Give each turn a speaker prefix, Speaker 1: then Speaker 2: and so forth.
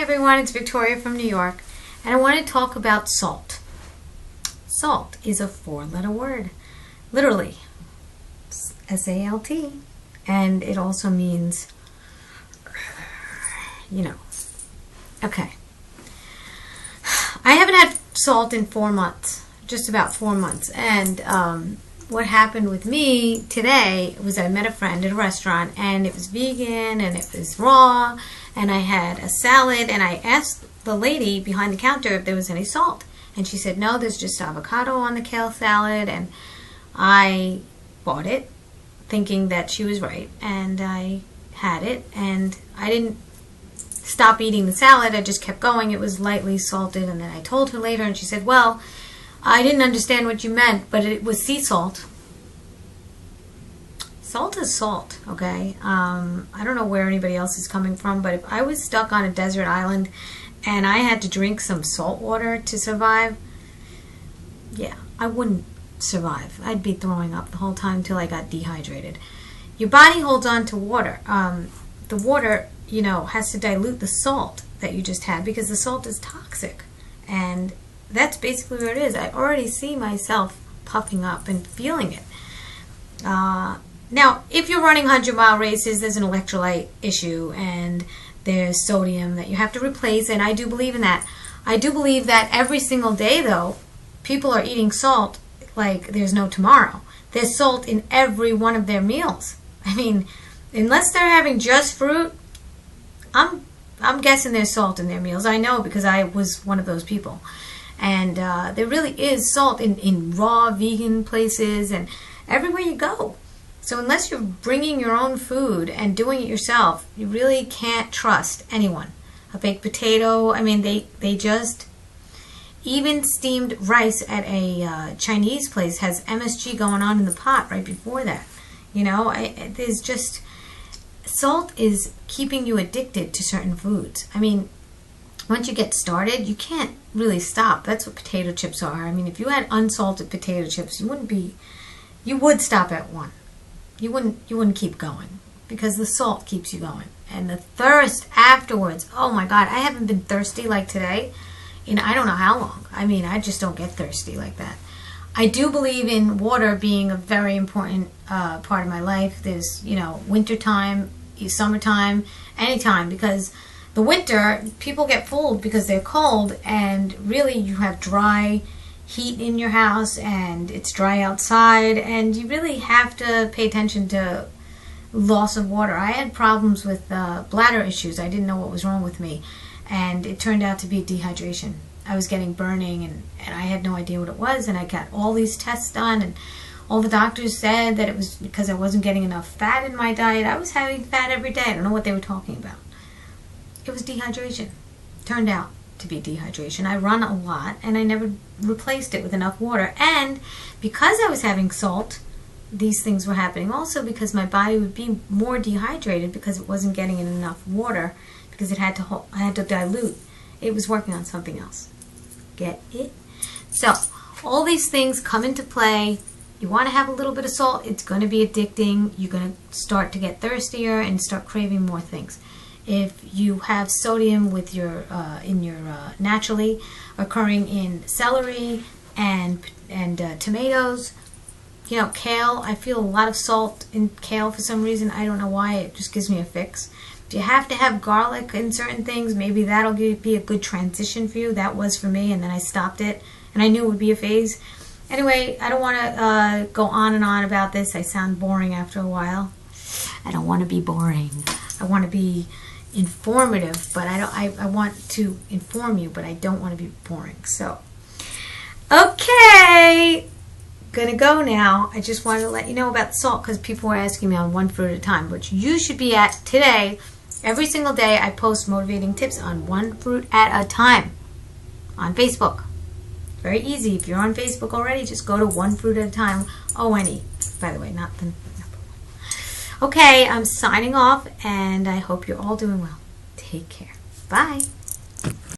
Speaker 1: everyone, it's Victoria from New York, and I want to talk about salt. Salt is a four-letter word, literally, S-A-L-T, and it also means, okay. I haven't had salt in 4 months, just about 4 months, and what happened with me today was I met a friend at a restaurant, and it was vegan, and it was raw, and I had a salad, and I asked the lady behind the counter if there was any salt, and she said, no, there's just avocado on the kale salad, and I bought it, thinking that she was right, and I had it, and I didn't stop eating the salad, I just kept going. It was lightly salted, and then I told her later, and she said, well, I didn't understand what you meant, but it was sea salt. Salt is salt, okay? I don't know where anybody else is coming from, but if I was stuck on a desert island and I had to drink some salt water to survive, yeah, I wouldn't survive. I'd be throwing up the whole time till I got dehydrated. Your body holds on to water. The water, has to dilute the salt that you just had because the salt is toxic. And that's basically what it is. I already see myself puffing up and feeling it. Now, if you're running 100-mile races, there's an electrolyte issue and there's sodium that you have to replace, and I do believe in that. I do believe that every single day, though, people are eating salt like there's no tomorrow. There's salt in every one of their meals. I mean, unless they're having just fruit, I'm guessing there's salt in their meals. I know because I was one of those people. And there really is salt in raw vegan places and everywhere you go. So unless you're bringing your own food and doing it yourself, you really can't trust anyone. A baked potato, I mean, they just, even steamed rice at a Chinese place has MSG going on in the pot right before that. There's just, salt is keeping you addicted to certain foods. I mean, once you get started, you can't really stop. That's what potato chips are. I mean, if you had unsalted potato chips, you would stop at one. You wouldn't keep going because the salt keeps you going. And the thirst afterwards, oh my God, I haven't been thirsty like today in I don't know how long. I mean, I just don't get thirsty like that. I do believe in water being a very important part of my life. There's, winter time, summertime, anytime, because the winter, people get fooled because they're cold, and really you have dry heat in your house, and it's dry outside, and you really have to pay attention to loss of water. I had problems with bladder issues. I didn't know what was wrong with me, and it turned out to be dehydration. I was getting burning, and I had no idea what it was, and I got all these tests done, and all the doctors said that it was because I wasn't getting enough fat in my diet. I was having fat every day. I don't know what they were talking about. It was dehydration. Turned out to be dehydration. I run a lot, and I never replaced it with enough water. And because I was having salt, these things were happening. Also because my body would be more dehydrated because it wasn't getting enough water because I had to dilute. It was working on something else. Get it? So all these things come into play. You want to have a little bit of salt. It's going to be addicting. You're going to start to get thirstier and start craving more things. If you have sodium with your naturally occurring in celery and tomatoes, kale. I feel a lot of salt in kale for some reason. I don't know why. It just gives me a fix. If you have to have garlic in certain things, maybe that'll be a good transition for you. That was for me, and then I stopped it, and I knew it would be a phase. Anyway, I don't want to go on and on about this. I sound boring after a while. I don't want to be boring. I want to be informative, but I want to inform you, but I don't want to be boring. So, okay, gonna go now. I just wanted to let you know about salt because people were asking me on one fruit at a time, which you should be at today. Every single day I post motivating tips on one fruit at a time on Facebook. Very easy. If you're on Facebook already, just go to one fruit at a time. O-N-E, by the way, not the number one. Okay, I'm signing off, and I hope you're all doing well. Take care. Bye.